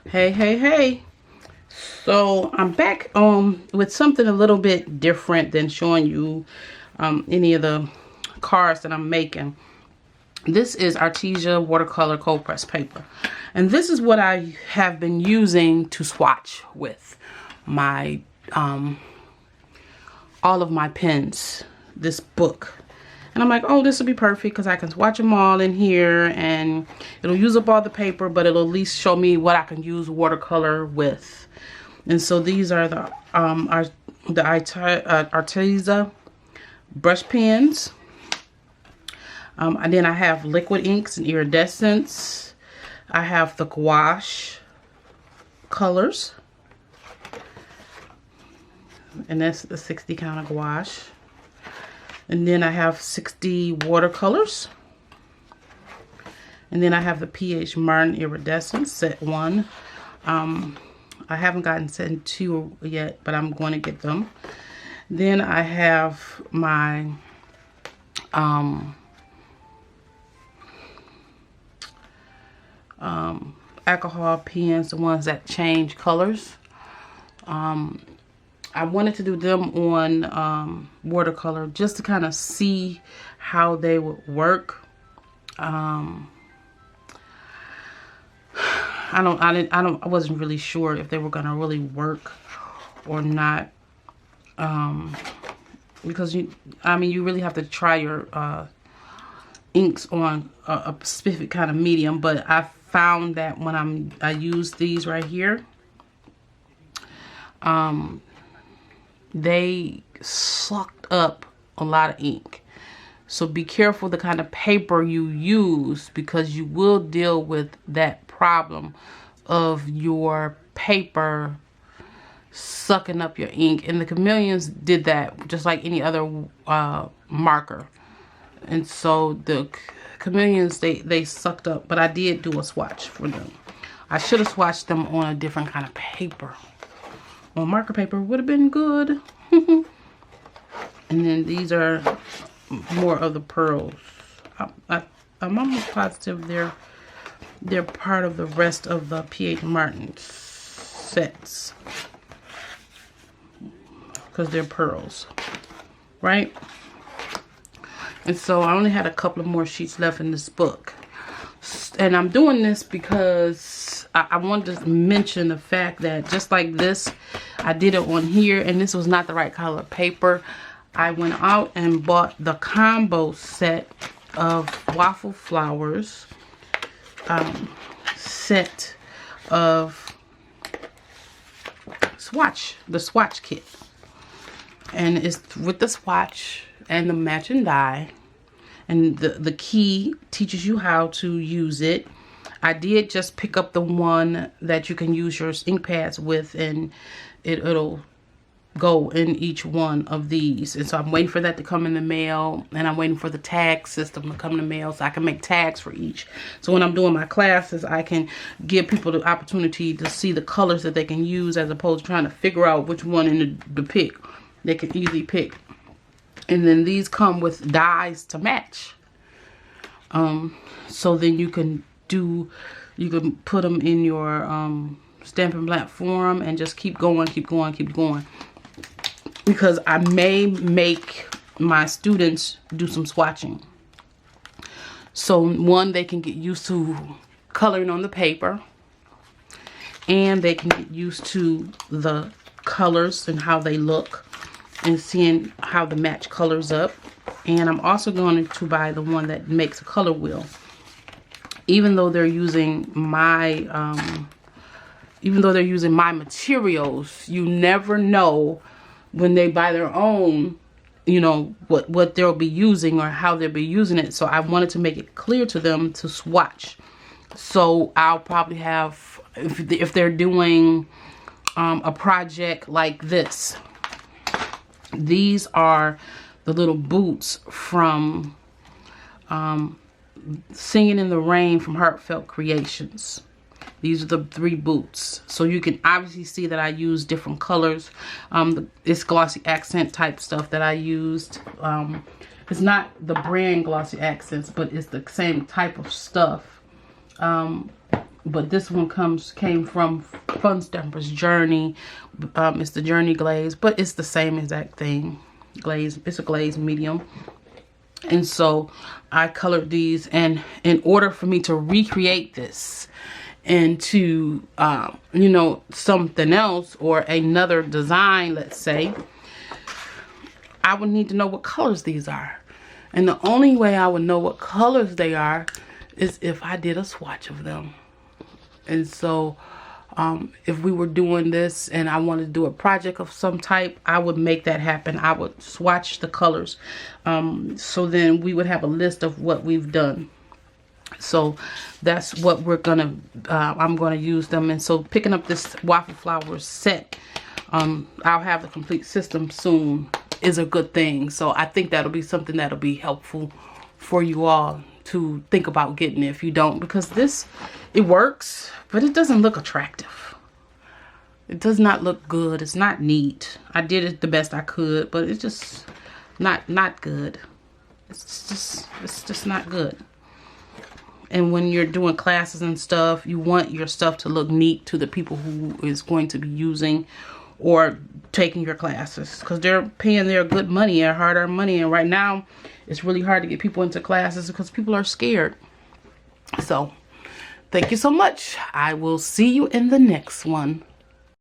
Hey. So I'm back with something a little bit different than showing you any of the cards that I'm making. This is Artesia watercolor cold press paper, and this is what I have been using to swatch with my all of my pens, this book. And I'm like, oh, this will be perfect because I can swatch them all in here and it'll use up all the paper, but it'll at least show me what I can use watercolor with. And so these are the Artesia brush pens. And then I have liquid inks and iridescence. I have the gouache colors. And that's the 60 count of gouache. And then I have 60 watercolors. And then I have the P.H. Martin iridescence set 1. I haven't gotten set 2 yet, but I'm going to get them. Then I have my alcohol pens, the ones that change colors. I wanted to do them on watercolor just to kind of see how they would work. I wasn't really sure if they were gonna really work or not, because you really have to try your inks on a specific kind of medium. But I found that when I use these right here, they sucked up a lot of ink. So be careful the kind of paper you use, because you will deal with that problem of your paper sucking up your ink. And the chameleons did that just like any other marker. And so the chameleons, they sucked up, but I did do a swatch for them. I should have swatched them on a different kind of paper. On marker paper would have been good. And then these are more of the pearls. I'm almost positive they're part of the rest of the P.H. Martin sets, because they're pearls, right? And so I only had a couple of more sheets left in this book. And I'm doing this because I wanted to mention the fact that just like this, I did it on here and this was not the right color paper. I went out and bought the combo set of waffle flowers, set of the swatch kit. And it's with the swatch and the matching die. And the key teaches you how to use it. I did just pick up the one that you can use your ink pads with, and it'll go in each one of these. And so I'm waiting for that to come in the mail, and I'm waiting for the tag system to come in the mail so I can make tags for each. So when I'm doing my classes, I can give people the opportunity to see the colors that they can use, as opposed to trying to figure out which one to pick. They can easily pick. And then these come with dies to match. So then you can put them in your Stampin' Blank form and just keep going. Because I may make my students do some swatching. So one, they can get used to coloring on the paper, and they can get used to the colors and how they look, and seeing how the match colors up. And I'm also going to buy the one that makes a color wheel. Even though they're using my materials, you never know when they buy their own, what they'll be using or how they'll be using it. So I wanted to make it clear to them to swatch. So I'll probably have, if they're doing a project like this, these are the little boots from Singing in the Rain from Heartfelt Creations. These are the 3 boots. So you can obviously see that I use different colors. It's glossy accent type stuff that I used. It's not the brand Glossy Accents, but it's the same type of stuff. but this one came from Fun Stamper's Journey. It's the Journey glaze, but it's the same exact thing. Glaze, it's a glaze medium. And so I colored these, and in order for me to recreate this into you know, something else or another design, let's say, I would need to know what colors these are. And the only way I would know what colors they are is if I did a swatch of them. And so if we were doing this and I wanted to do a project of some type, I would make that happen. I would swatch the colors. So then we would have a list of what we've done. So that's what we're gonna, I'm gonna use them. And so picking up this waffle flower set, I'll have the complete system soon, is a good thing. So I think that'll be something that'll be helpful for you all to think about getting if you don't, because this, it works, but it doesn't look attractive. It does not look good. It's not neat. I did it the best I could, but it's just not good. It's just not good. And when you're doing classes and stuff, you want your stuff to look neat to the people who is going to be using or taking your classes, because they're paying their good money and hard-earned money. And right now it's really hard to get people into classes because people are scared. So thank you so much. I will see you in the next one.